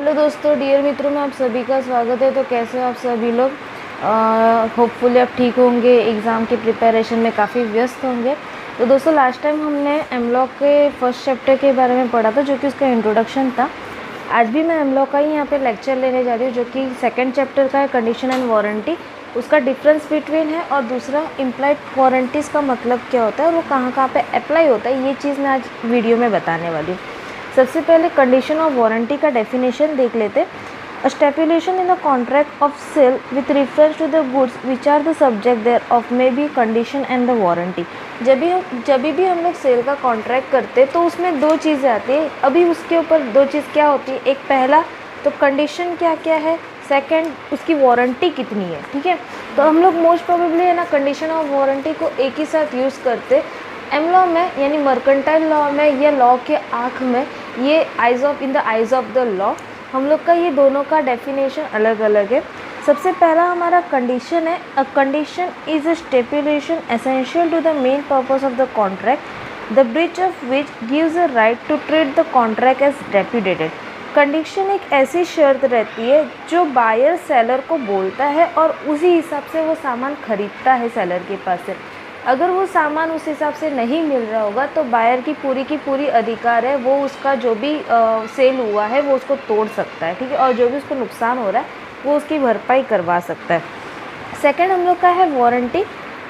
Hello दोस्तों, dear मित्रों में आप सभी का स्वागत है। तो कैसे हो आप सभी लोग? होपफुली आप ठीक होंगे, एग्ज़ाम की प्रिपरेशन में काफ़ी व्यस्त होंगे। तो दोस्तों, लास्ट टाइम हमने एमलॉग के फर्स्ट चैप्टर के बारे में पढ़ा था, जो कि उसका इंट्रोडक्शन था। आज भी मैं एमलॉग का ही यहाँ पे लेक्चर लेने जा रही हूँ, जो कि सेकंड चैप्टर का है, कंडीशन एंड वारंटी। उसका डिफरेंस बिटवीन है, और दूसरा इम्प्लाइड वारंटीज़ का मतलब क्या होता है और वो कहाँ कहाँ पे अप्लाई होता है, ये चीज़ मैं आज वीडियो में बताने वाली हूँ। सबसे पहले कंडीशन ऑफ वारंटी का डेफिनेशन देख लेते। A stipulation in the contract of sale with reference to the goods which are the subject thereof may be condition and the warranty. जब भी हम लोग सेल का कॉन्ट्रैक्ट करते तो उसमें दो चीज़ें आती है। अभी उसके ऊपर दो चीज़ क्या होती है, एक पहला तो कंडीशन क्या क्या है, सेकंड उसकी वारंटी कितनी है। ठीक है, तो हम लोग मोस्ट प्रोबेबली है ना कंडीशन ऑफ वारंटी को एक ही साथ यूज़ करते। एम लॉ में यानी मर्केंटाइल लॉ में या लॉ के आँख में ये in the eyes of the law हम लोग का ये दोनों का डेफिनेशन अलग अलग है। सबसे पहला हमारा कंडीशन है, a condition is a stipulation essential to the main purpose of the contract the breach of which gives a right to treat the contract as repudiated. Condition एक ऐसी शर्त रहती है जो बायर सेलर को बोलता है और उसी हिसाब से वो सामान खरीदता है सेलर के पास से। अगर वो सामान उस हिसाब से नहीं मिल रहा होगा तो बायर की पूरी अधिकार है, वो उसका जो भी सेल हुआ है वो उसको तोड़ सकता है। ठीक है, और जो भी उसको नुकसान हो रहा है वो उसकी भरपाई करवा सकता है। सेकंड हम लोग का है warranty.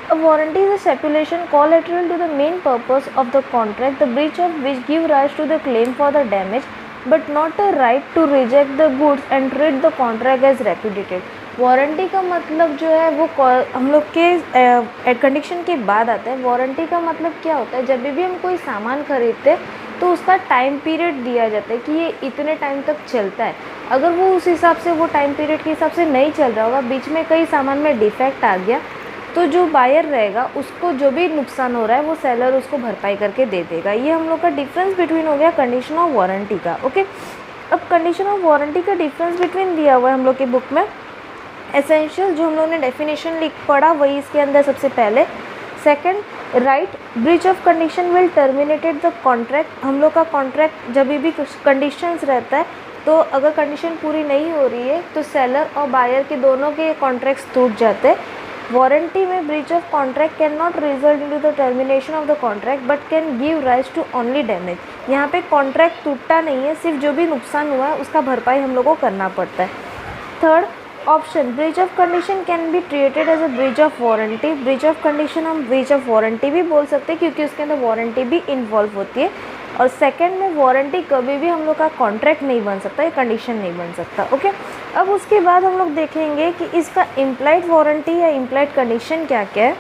A warranty is a stipulation collateral to the main purpose of the contract, the breach of which give rise to the claim for the damage, but not a right to reject the goods and treat the contract as repudiated. Warranty का मतलब जो है वो हम लोग के condition के बाद आता है। वारंटी का मतलब क्या होता है, जब भी हम कोई सामान खरीदते हैं तो उसका टाइम पीरियड दिया जाता है कि ये इतने टाइम तक चलता है। अगर वो उस हिसाब से वो टाइम पीरियड के हिसाब से नहीं चल रहा होगा, बीच में कई सामान में डिफेक्ट आ गया, तो जो बायर रहेगा उसको जो भी नुकसान हो रहा है वो सेलर उसको भरपाई करके दे देगा। ये हम लोग का डिफरेंस बिटवीन हो गया कंडीशन ऑफ वारंटी का। ओके, अब कंडीशन ऑफ वारंटी का डिफरेंस बिटवीन दिया हुआ है हम लोग के बुक में। एसेंशियल जो हम लोग ने डेफिनेशन पढ़ा वही इसके अंदर सबसे पहले। Second, right breach of condition will terminated the contract. हम लोग का कॉन्ट्रैक्ट जब भी कंडीशंस रहता है तो अगर कंडीशन पूरी नहीं हो रही है तो सेलर और बायर के दोनों के कॉन्ट्रैक्ट्स टूट जाते हैं। वारंटी में breach of contract can not result into the termination of the contract but can give rise to only damage. यहाँ पे कॉन्ट्रैक्ट टूटता नहीं है, सिर्फ जो भी नुकसान हुआ है उसका भरपाई हम लोग को करना पड़ता है। Third option, breach of condition can be treated as a breach of warranty. Breach of condition हम ब्रीच ऑफ वारंटी भी बोल सकते हैं क्योंकि उसके अंदर वारंटी भी इन्वॉल्व होती है। और सेकंड में वारंटी कभी भी हम लोग का कॉन्ट्रैक्ट नहीं बन सकता, ये कंडीशन नहीं बन सकता। ओके, अब उसके बाद हम लोग देखेंगे कि इसका इम्प्लाइड वारंटी या इम्प्लाइड कंडीशन क्या क्या है।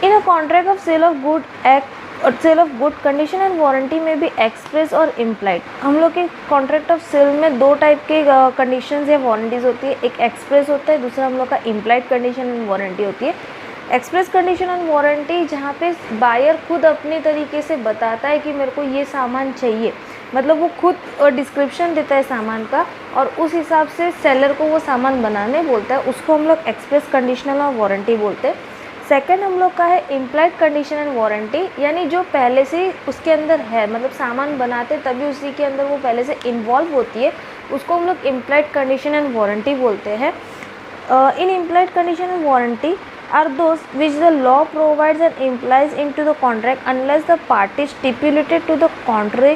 In a contract of sale of good act और sale of good, condition and warranty में भी एक्सप्रेस और इम्प्लाइड। हम लोग के कॉन्ट्रैक्ट ऑफ सेल में दो टाइप के कंडीशंस या वारंटीज होती है, एक एक्सप्रेस होता है, दूसरा हम लोग का इम्प्लाइड कंडीशन एंड वारंटी होती है। एक्सप्रेस कंडीशन एंड वारंटी जहाँ पे बायर खुद अपने तरीके से बताता है कि मेरे को ये सामान चाहिए, मतलब वो खुद डिस्क्रिप्शन देता है सामान का और उस हिसाब से सेलर को वो सामान बनाने बोलता है, उसको हम लोग एक्सप्रेस कंडीशनल और वारंटी बोलते हैं। सेकंड हम लोग का है इम्प्लाइड कंडीशन एंड वारंटी, यानी जो पहले से उसके अंदर है, मतलब सामान बनाते तभी उसी के अंदर वो पहले से इन्वॉल्व होती है, उसको हम लोग इम्प्लाइड कंडीशन एंड वारंटी बोलते हैं। In implied condition and warranty are those which the law provides and implies into the contract unless the parties stipulated to the contrary.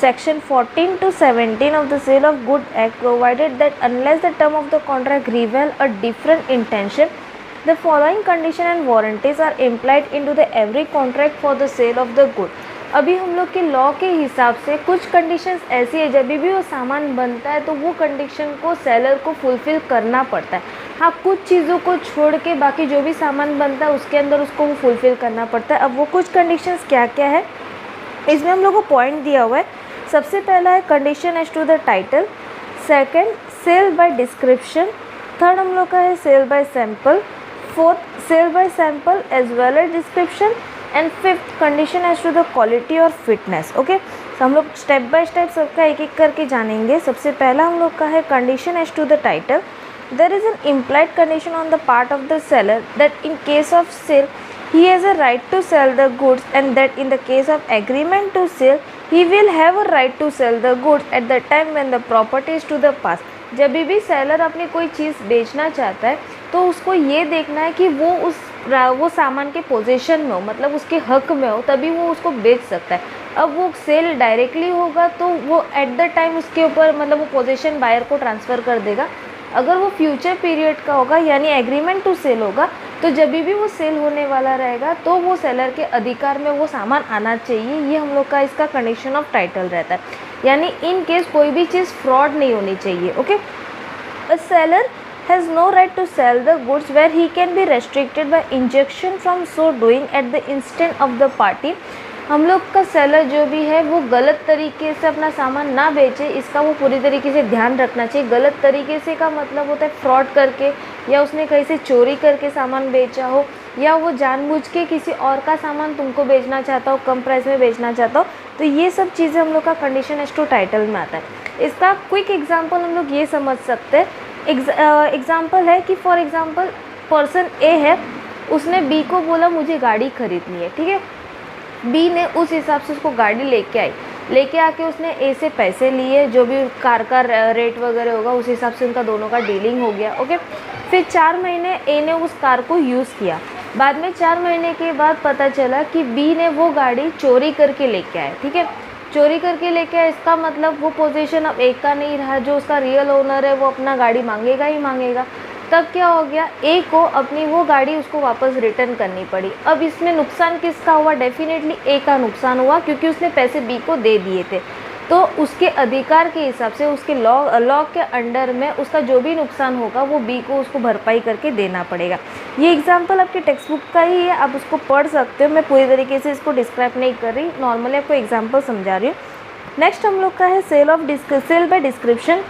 Section 14 to 17 of the Sale of Good Act provided that unless the term of the contract reveal a different intention, the following condition and warranties are implied into the every contract for the sale of the good. अभी हम लोग के law के हिसाब से कुछ conditions ऐसी है, जब भी वो सामान बनता है तो वो कंडीशन को सेलर को फुलफ़िल करना पड़ता है। हाँ, कुछ चीज़ों को छोड़ के बाकी जो भी सामान बनता है उसके अंदर उसको वो फुलफ़िल करना पड़ता है। अब वो कुछ कंडीशंस क्या क्या है इसमें हम लोग को पॉइंट दिया हुआ है। सबसे पहला है condition as to the title. Second, sale by description. Third हम लोग का है sale by sample. Fourth, sale by sample as well as description. And fifth, condition as to the quality और फिटनेस। ओके, तो हम लोग स्टेप बाय स्टेप सबका एक एक करके जानेंगे। सबसे पहला हम लोग का है condition as to the title. There is an implied condition on the part of the seller that in case of sale he has a right to sell the goods and that in the case of agreement to sale he will have a right to sell the goods at the time when the property is to the pass. जब भी seller अपनी कोई चीज़ बेचना चाहता है तो उसको ये देखना है कि वो सामान के पोजीशन में हो, मतलब उसके हक में हो, तभी वो उसको बेच सकता है। अब वो सेल डायरेक्टली होगा तो वो एट द टाइम उसके ऊपर मतलब वो पोजीशन बायर को ट्रांसफ़र कर देगा। अगर वो फ्यूचर पीरियड का होगा यानी एग्रीमेंट टू सेल होगा तो जब भी वो सेल होने वाला रहेगा तो वो सेलर के अधिकार में वो सामान आना चाहिए। ये हम लोग का इसका कंडीशन ऑफ टाइटल रहता है, यानी इन केस कोई भी चीज़ फ्रॉड नहीं होनी चाहिए। Okay, a seller has no right to sell the goods where he can be restricted by injunction from so doing at the instance of the party. हम लोग का सेलर जो भी है वो गलत तरीके से अपना सामान ना बेचे, इसका वो पूरी तरीके से ध्यान रखना चाहिए। गलत तरीके से का मतलब होता है फ्रॉड करके, या उसने कहीं से चोरी करके सामान बेचा हो, या वो जानबूझ के किसी और का सामान तुमको बेचना चाहता हो, कम प्राइस में बेचना चाहता हो। तो ये सब चीज़ें हम लोग का कंडीशन एज टू टाइटल में आता है। इसका क्विक एग्जाम्पल हम लोग ये समझ सकते हैं। एग्जाम्पल है कि फॉर एग्ज़ाम्पल पर्सन ए है, उसने बी को बोला मुझे गाड़ी खरीदनी है, ठीक है। बी ने उस हिसाब से उसको गाड़ी लेके आके उसने ए से पैसे लिए, जो भी कार का रेट वगैरह होगा उस हिसाब से उनका दोनों का डीलिंग हो गया। ओके, फिर 4 महीने ए ने उस कार को यूज़ किया। बाद में 4 महीने के बाद पता चला कि बी ने वो गाड़ी चोरी करके लेके आया, ठीक है। चोरी करके लेके आया, इसका मतलब वो पोजीशन अब ए का नहीं रहा, जो उसका रियल ओनर है वो अपना गाड़ी मांगेगा ही मांगेगा। तब क्या हो गया, ए को अपनी वो गाड़ी उसको वापस रिटर्न करनी पड़ी। अब इसमें नुकसान किसका हुआ? डेफिनेटली ए का नुकसान हुआ, क्योंकि उसने पैसे बी को दे दिए थे। तो उसके अधिकार के हिसाब से उसके लॉ के अंडर में उसका जो भी नुकसान होगा वो बी को उसको भरपाई करके देना पड़ेगा। ये एग्जांपल आपके टेक्स्ट बुक का ही है, आप उसको पढ़ सकते हो। मैं पूरी तरीके से इसको डिस्क्राइब नहीं कर रही, नॉर्मली आपको एग्जाम्पल समझा रही हूँ। नेक्स्ट हम लोग का है sale by description.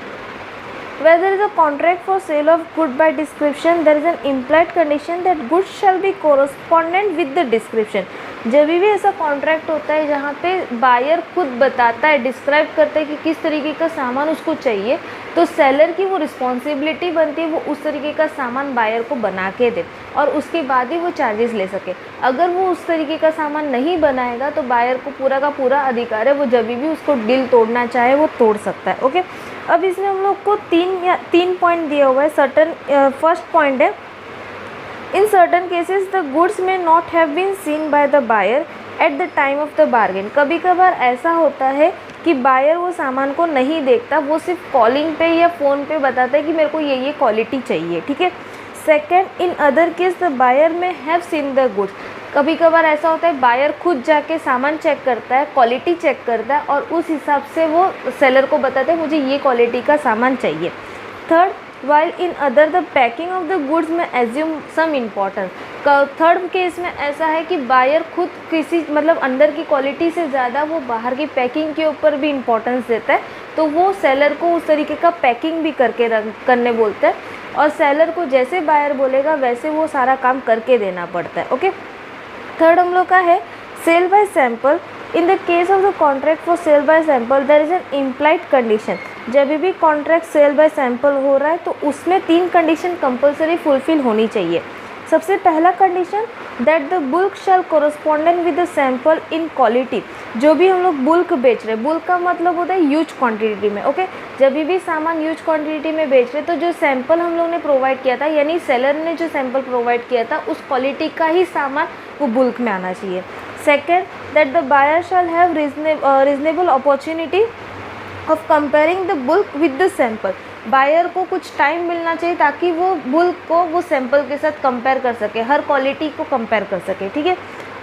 Where there is a contract for sale of good by description, there is an implied condition that goods shall be correspondent with the description। जब भी ऐसा कॉन्ट्रैक्ट होता है जहाँ पे बायर खुद बताता है, डिस्क्राइब करता है कि किस तरीके का सामान उसको चाहिए, तो सेलर की वो रिस्पॉन्सिबिलिटी बनती है वो उस तरीके का सामान बायर को बना के दे और उसके बाद ही वो चार्जेस ले सके। अगर वो उस तरीके का सामान नहीं बनाएगा तो बायर को पूरा का पूरा अधिकार है, वो जब भी उसको डील तोड़ना चाहे वो तोड़ सकता है। ओके, अब इसमें हम लोग को तीन पॉइंट दिया हुआ है। फर्स्ट पॉइंट है, in certain cases the goods may not have been seen by the buyer at the time of the bargain. कभी कभार ऐसा होता है कि बायर वो सामान को नहीं देखता, वो सिर्फ कॉलिंग पे या फ़ोन पे बताता है कि मेरे को ये क्वालिटी चाहिए, ठीक है। Second, in other case the buyer may have seen the goods. कभी कभार ऐसा होता है बायर खुद जाके सामान चेक करता है, क्वालिटी चेक करता है और उस हिसाब से वो सेलर को बताता है मुझे ये क्वालिटी का सामान चाहिए। Third, while in other the packing of the goods में एज्यूम सम इम्पॉर्टेंस। थर्ड केस में ऐसा है कि बायर खुद किसी मतलब अंदर की क्वालिटी से ज़्यादा वो बाहर की पैकिंग के ऊपर भी इम्पोर्टेंस देता है, तो वो सेलर को उस तरीके का पैकिंग भी करने बोलता है और सेलर को जैसे बायर बोलेगा वैसे वो सारा काम करके देना पड़ता है। ओके, थर्ड हम लोग का है sale by sample. In the case of the contract for sale by sample there is an implied condition. जब भी कॉन्ट्रैक्ट सेल बाय सैंपल हो रहा है तो उसमें 3 कंडीशन कंपलसरी फुलफिल होनी चाहिए। सबसे पहला condition, that the bulk shall correspondent with the sample in quality. जो भी हम लोग बुल्क बेच रहे हैं, बुल्क का मतलब होता है ह्यूज क्वांटिटी में। ओके, जब भी सामान ह्यूज क्वांटिटी में बेच रहे तो जो सैंपल हम लोग ने प्रोवाइड किया था यानी सेलर ने जो सैंपल प्रोवाइड किया था उस क्वालिटी का ही सामान वो बुल्क में आना चाहिए। Second, that the buyer shall have reasonable opportunity of comparing the bulk with the sample. Buyer को कुछ टाइम मिलना चाहिए ताकि वो बुल्क को वो सैंपल के साथ कंपेयर कर सके, हर क्वालिटी को कंपेयर कर सके, ठीक है।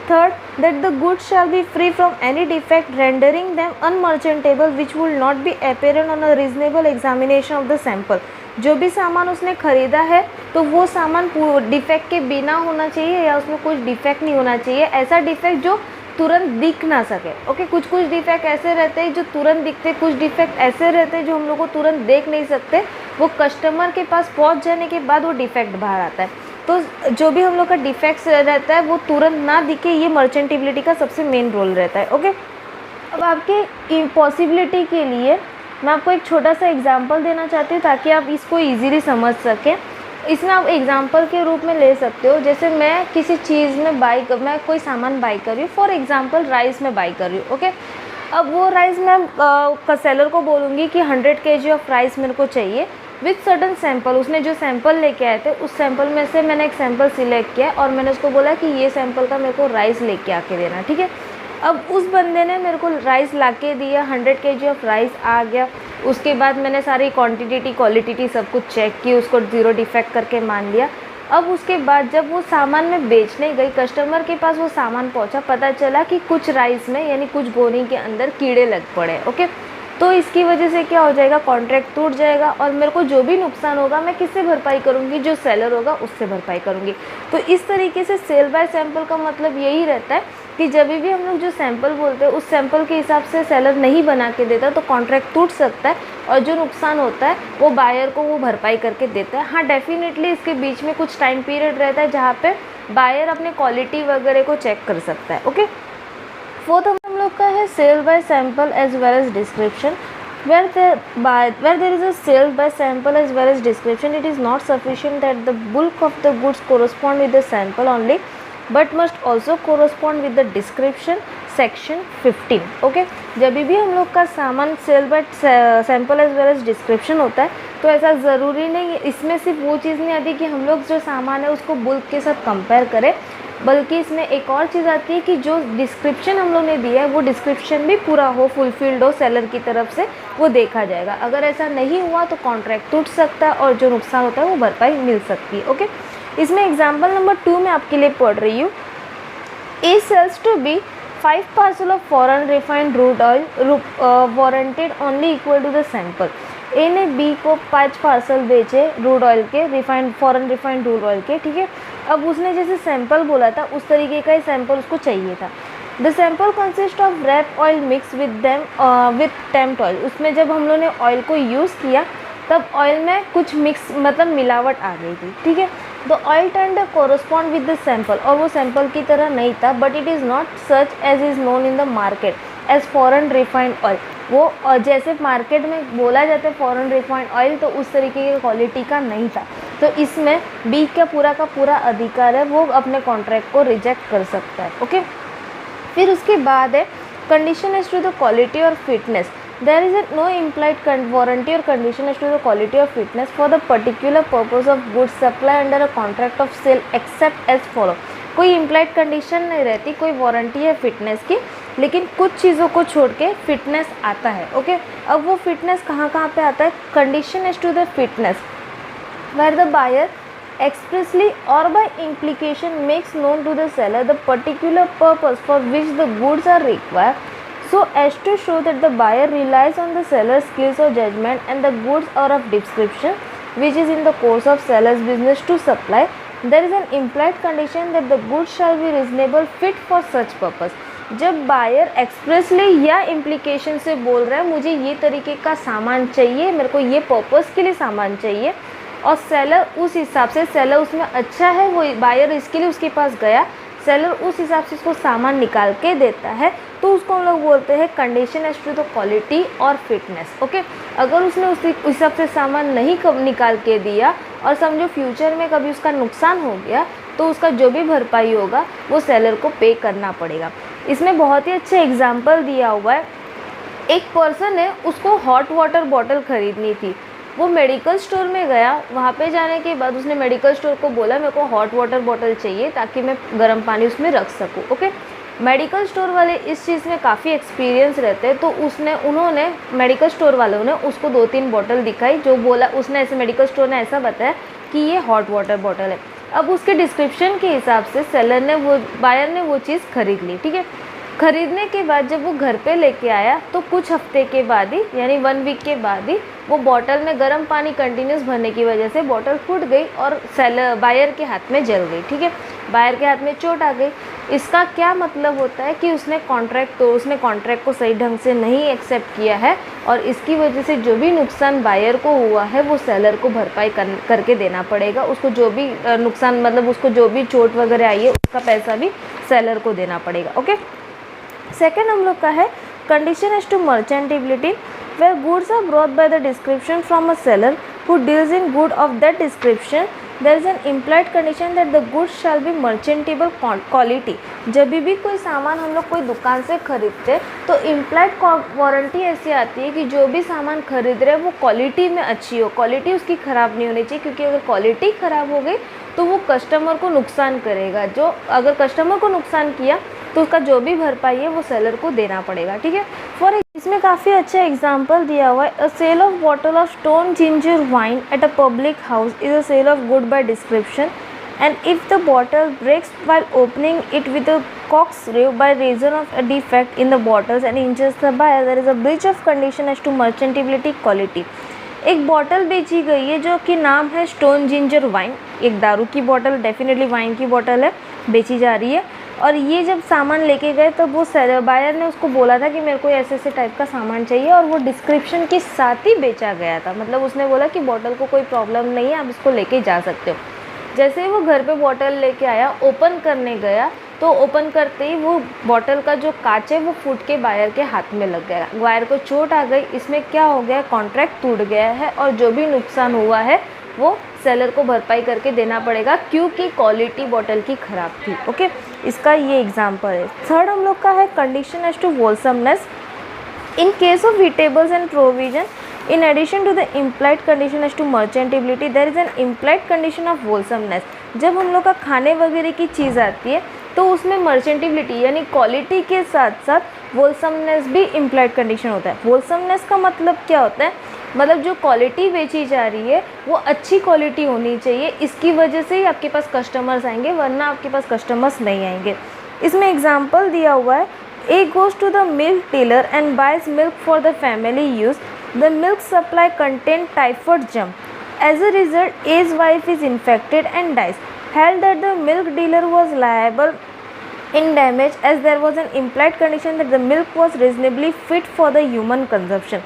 Third, that the goods shall be free from any defect rendering them unmerchantable which will not be apparent on a reasonable examination of the sample. जो भी सामान उसने ख़रीदा है तो वो सामान डिफेक्ट के बिना होना चाहिए या उसमें कुछ डिफेक्ट नहीं होना चाहिए। ऐसा डिफेक्ट जो तुरंत दिख ना सके। ओके, कुछ डिफेक्ट ऐसे रहते हैं जो तुरंत दिखते, कुछ डिफेक्ट ऐसे रहते हैं जो हम लोग को तुरंत देख नहीं सकते, वो कस्टमर के पास पहुंच जाने के बाद वो डिफेक्ट बाहर आता है। तो जो भी हम लोग का डिफेक्ट्स रहता है वो तुरंत ना दिखे, ये मर्चेंटेबिलिटी का सबसे मेन रोल रहता है। ओके, अब आपके इम्पॉसिबिलिटी के लिए मैं आपको एक छोटा सा एग्जाम्पल देना चाहती हूँ ताकि आप इसको ईजिली समझ सकें। इसमें आप एग्जाम्पल के रूप में ले सकते हो, जैसे मैं किसी चीज़ में मैं कोई सामान बाई कर रही हूँ, फॉर एग्जांपल राइस में बाई कर रही हूँ। ओके, अब वो राइस मैं सेलर को बोलूँगी कि 100 kg ऑफ राइस मेरे को चाहिए विथ सर्टन सैंपल। उसने जो सैंपल लेके आए थे उस सैंपल में से मैंने एक सैंपल सिलेक्ट किया और मैंने उसको बोला कि ये सैंपल का मेरे को राइस लेके आके देना, ठीक है। अब उस बंदे ने मेरे को राइस लाके दिया, 100 kg ऑफ राइस आ गया। उसके बाद मैंने सारी क्वांटिटी क्वालिटी सब कुछ चेक की, उसको ज़ीरो डिफेक्ट करके मान लिया। अब उसके बाद जब वो सामान मैं बेचने गई, कस्टमर के पास वो सामान पहुंचा, पता चला कि कुछ राइस में यानी कुछ बोरी के अंदर कीड़े लग पड़े, ओके। तो इसकी वजह से क्या हो जाएगा, कॉन्ट्रैक्ट टूट जाएगा और मेरे को जो भी नुकसान होगा मैं किससे भरपाई करूँगी, जो सेलर होगा उससे भरपाई करूँगी। तो इस तरीके से सेल बाय सैंपल का मतलब यही रहता है कि जब भी हम लोग जो सैंपल बोलते हैं उस सैंपल के हिसाब से सेलर नहीं बना के देता तो कॉन्ट्रैक्ट टूट सकता है और जो नुकसान होता है वो बायर को वो भरपाई करके देता है। हाँ, डेफिनेटली इसके बीच में कुछ टाइम पीरियड रहता है जहाँ पे बायर अपने क्वालिटी वगैरह को चेक कर सकता है, ओके। फोर्थ हम लोग का है sale by sample as well as description. where there is a sale by sample as well as description, it is not sufficient that the bulk of the goods correspond with the sample only but must also correspond with the description section 15, okay. जब भी हम लोग का सामान sale by sample as well as description होता है तो ऐसा ज़रूरी नहीं है, इसमें सिर्फ वो चीज़ नहीं आती कि हम लोग जो सामान है उसको बुल्क के साथ कंपेयर करें, बल्कि इसमें एक और चीज़ आती है कि जो डिस्क्रिप्शन हम लोग ने दिया है वो डिस्क्रिप्शन भी पूरा हो, फुलफिल्ड हो सेलर की तरफ से, वो देखा जाएगा। अगर ऐसा नहीं हुआ तो कॉन्ट्रैक्ट टूट सकता है और जो नुकसान होता है वो भरपाई मिल सकती है, ओके। इसमें एग्जाम्पल नंबर 2 में आपके लिए पढ़ रही हूँ। A sells to B 5 parcel of foreign refined crude oil warranted only equal to the sample. A ने बी को 5 पार्सल बेचे रूड ऑयल के, फॉरेन रिफाइंड रूड ऑयल के, ठीक है। अब उसने जैसे सैंपल बोला था उस तरीके का ही सैंपल उसको चाहिए था। The sample consist of rape oil mix with hemp oil. उसमें जब हम लोग ने ऑयल को यूज़ किया तब ऑयल में कुछ मिक्स मतलब मिलावट आ गई थी, ठीक है। The oil turned correspond with the sample, और वो सैंपल की तरह नहीं था, but it is not such as is known in the market as foreign refined oil. वो और जैसे मार्केट में बोला जाता है फॉरेन रिफाइंड ऑयल, तो उस तरीके की क्वालिटी का नहीं था। तो इसमें बी का पूरा अधिकार है, वो अपने कॉन्ट्रैक्ट को रिजेक्ट कर सकता है, ओके। फिर उसके बाद है condition as to the quality और fitness. There is no implied warranty और condition as to the quality और fitness for the particular purpose of goods supply under a contract of sale except as follow. कोई implied condition नहीं रहती, कोई warranty है fitness की, लेकिन कुछ चीज़ों को छोड़ के फिटनेस आता है, ओके। अब वो फिटनेस कहाँ पे आता है, condition as to the fitness where the buyer expressly or by implication makes known to the seller the particular purpose for which the goods are required, so as to show that the buyer relies on the seller's skills or judgment and the goods are of description which is in the course of seller's business to supply. There is an implied condition that the goods shall be reasonable fit for such purpose. जब buyer expressly या implication से बोल रहा है मुझे ये तरीके का सामान चाहिए, मेरे को ये पर्पस के लिए सामान चाहिए, और सेलर उस हिसाब से, सेलर उसमें अच्छा है, वो बायर इसके लिए उसके पास गया, सेलर उस हिसाब से उसको सामान निकाल के देता है, तो उसको हम लोग बोलते हैं condition as to the quality और फिटनेस, ओके। अगर उसने उस हिसाब से सामान नहीं निकाल के दिया और समझो फ्यूचर में कभी उसका नुकसान हो गया तो उसका जो भी भरपाई होगा वो सेलर को पे करना पड़ेगा। इसमें बहुत ही अच्छा एग्जाम्पल दिया हुआ है। एक पर्सन है, उसको हॉट वाटर बॉटल ख़रीदनी थी, वो मेडिकल स्टोर में गया, वहाँ पे जाने के बाद उसने मेडिकल स्टोर को बोला मेरे को हॉट वाटर बॉटल चाहिए ताकि मैं गर्म पानी उसमें रख सकूँ, ओके। मेडिकल स्टोर वाले इस चीज़ में काफ़ी एक्सपीरियंस रहते हैं, तो उन्होंने मेडिकल स्टोर वालों ने उसको 2-3 बॉटल दिखाई, जो बोला उसने ऐसे, मेडिकल स्टोर ने ऐसा बताया कि ये हॉट वाटर बॉटल है। अब उसके डिस्क्रिप्शन के हिसाब से सेलर ने बायर ने वो चीज़ खरीद ली, ठीक है। खरीदने के बाद जब वो घर पे लेके आया तो कुछ हफ्ते के बाद ही, यानी 1 वीक के बाद ही, वो बॉटल में गर्म पानी कंटिन्यूस भरने की वजह से बॉटल फूट गई और बायर के हाथ में जल गई, ठीक है। बायर के हाथ में चोट आ गई। इसका क्या मतलब होता है कि उसने कॉन्ट्रैक्ट को सही ढंग से नहीं एक्सेप्ट किया है और इसकी वजह से जो भी नुकसान बायर को हुआ है वो सेलर को भरपाई करके देना पड़ेगा। उसको जो भी नुकसान, मतलब उसको जो भी चोट वगैरह आई है उसका पैसा भी सेलर को देना पड़ेगा, ओके। सेकेंड हम लोग का है condition as to merchantability, where goods are brought by the description from a seller who deals in good of that description there is an implied condition that the goods shall be merchantable quality. जब भी कोई सामान हम लोग कोई दुकान से खरीदते तो इम्प्लाइड वारंटी ऐसी आती है कि जो भी सामान खरीद रहे हैं वो क्वालिटी में अच्छी हो, क्वालिटी उसकी ख़राब नहीं होनी चाहिए, क्योंकि अगर क्वालिटी ख़राब हो गई तो वो कस्टमर को नुकसान करेगा। जो अगर कस्टमर को नुकसान किया तो उसका जो भी भरपाई है वो सेलर को देना पड़ेगा, ठीक है। इसमें काफ़ी अच्छा एग्जाम्पल दिया हुआ है। A sale of bottle of stone ginger wine at a public house is a sale of good by description, and if the bottle breaks while opening it with a cork screw by reason of a defect in the bottles and injures the buyer, there is a breach of condition as to merchantability quality। एक bottle बेची गई है जो कि नाम है stone ginger wine, एक दारू की बॉटल, डेफिनेटली वाइन की बॉटल है, बेची जा रही है। और ये जब सामान लेके गए तब वो बायर ने उसको बोला था कि मेरे को ऐसे ऐसे टाइप का सामान चाहिए, और वो डिस्क्रिप्शन के साथ ही बेचा गया था। मतलब उसने बोला कि बॉटल को कोई प्रॉब्लम नहीं है, आप इसको लेके जा सकते हो। जैसे ही वो घर पे बॉटल लेके आया, ओपन करने गया तो ओपन करते ही वो बॉटल का जो कांच है वो फूट के बायर के हाथ में लग गया। बायर को चोट आ गई। इसमें क्या हो गया, कॉन्ट्रैक्ट टूट गया है और जो भी नुकसान हुआ है वो सेलर को भरपाई करके देना पड़ेगा, क्योंकि क्वालिटी बॉटल की ख़राब थी। ओके, इसका ये एग्जाम्पल है। थर्ड हम लोग का है condition as to wholesomeness in case of eatables and provision. In addition to the implied condition as to merchantability, there is an implied condition of wholesomeness। जब हम लोग का खाने वगैरह की चीज़ आती है तो उसमें मर्चेंटेबिलिटी यानी क्वालिटी के साथ साथ वोलसमनेस भी इम्प्लाइड कंडीशन होता है। वोलसमनेस का मतलब क्या होता है, मतलब जो क्वालिटी बेची जा रही है वो अच्छी क्वालिटी होनी चाहिए, इसकी वजह से ही आपके पास कस्टमर्स आएंगे, वरना आपके पास कस्टमर्स नहीं आएंगे। इसमें एग्जाम्पल दिया हुआ है, A goes to the milk dealer and buys milk for the family use. The milk supply contained typhoid germ. As a result, A's wife is infected and dies. Held that the milk dealer was liable in damage as there was an implied condition that the milk was reasonably fit for the human consumption।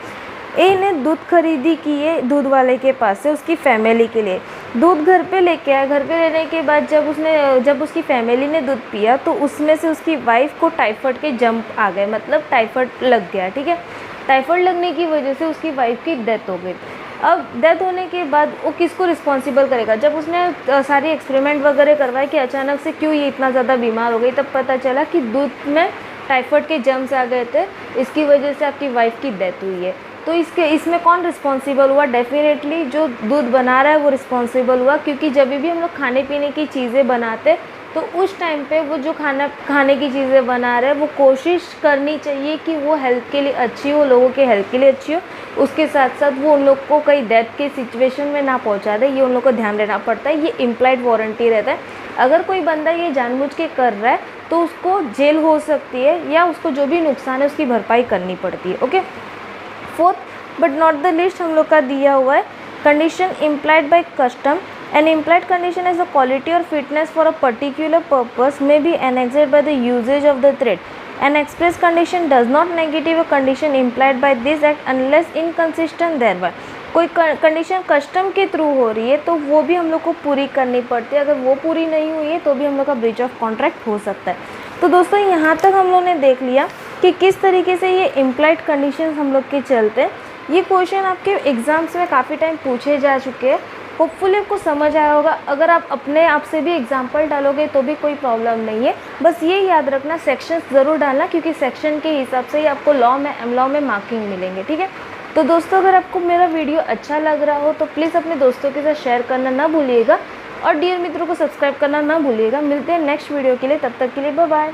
ए ने दूध खरीदी की है दूध वाले के पास से उसकी फैमिली के लिए, दूध घर पे लेके आया। घर पे लेने के बाद जब उसकी फैमिली ने दूध पिया तो उसमें से उसकी वाइफ को टाइफाइड के जंप आ गए, मतलब टाइफाइड लग गया, ठीक है। टाइफाइड लगने की वजह से उसकी वाइफ की डेथ हो गई। अब डेथ होने के बाद वो किसको रिस्पॉन्सिबल करेगा? जब उसने सारी एक्सपेरिमेंट वगैरह करवाए कि अचानक से क्यों ये इतना ज़्यादा बीमार हो गई, तब पता चला कि दूध में टाइफाइड के जर्म्स आ गए थे, इसकी वजह से आपकी वाइफ की डेथ हुई है। तो इसमें कौन रिस्पॉन्सिबल हुआ? डेफिनेटली जो दूध बना रहा है वो रिस्पॉन्सिबल हुआ, क्योंकि जब भी हम लोग खाने पीने की चीज़ें बनाते तो उस टाइम पे वो जो खाने की चीज़ें बना रहे हैं वो कोशिश करनी चाहिए कि वो हेल्थ के लिए अच्छी हो, लोगों के हेल्थ के लिए अच्छी हो, उसके साथ साथ वो उन लोग को कहीं डेथ के सिचुएशन में ना पहुंचा दे, ये उन लोग को ध्यान देना पड़ता है। ये इम्प्लाइड वारंटी रहता है। अगर कोई बंदा ये जानबूझ के कर रहा है तो उसको जेल हो सकती है या उसको जो भी नुकसान है उसकी भरपाई करनी पड़ती है। Okay, fourth but not the list हम लोग का दिया हुआ है condition implied by custom. An implied condition is the quality or fitness for a particular purpose may be annexed by the usage of the trade. An express condition does not negative a condition implied by this act unless inconsistent thereby। कोई condition custom के through हो रही है तो वो भी हम लोग को पूरी करनी पड़ती है, अगर वो पूरी नहीं हुई है तो भी हम लोग का ब्रीच ऑफ कॉन्ट्रैक्ट हो सकता है। तो दोस्तों यहाँ तक हम लोग ने देख लिया कि किस तरीके से ये इम्प्लाइड कंडीशन हम लोग के चलते हैं। ये क्वेश्चन आपके एग्जाम्स में काफ़ी टाइम पूछे जा चुके हैं। होपफुली आपको समझ आया होगा। अगर आप अपने आप से भी एग्जाम्पल डालोगे तो भी कोई प्रॉब्लम नहीं है। बस ये याद रखना सेक्शंस ज़रूर डालना, क्योंकि सेक्शन के हिसाब से ही आपको लॉ में मार्किंग मिलेंगे, ठीक है। तो दोस्तों अगर आपको मेरा वीडियो अच्छा लग रहा हो तो प्लीज़ अपने दोस्तों के साथ शेयर करना ना भूलिएगा और डियर मित्रों को सब्सक्राइब करना ना भूलिएगा। मिलते हैं नेक्स्ट वीडियो के लिए, तब तक के लिए बाय बाय।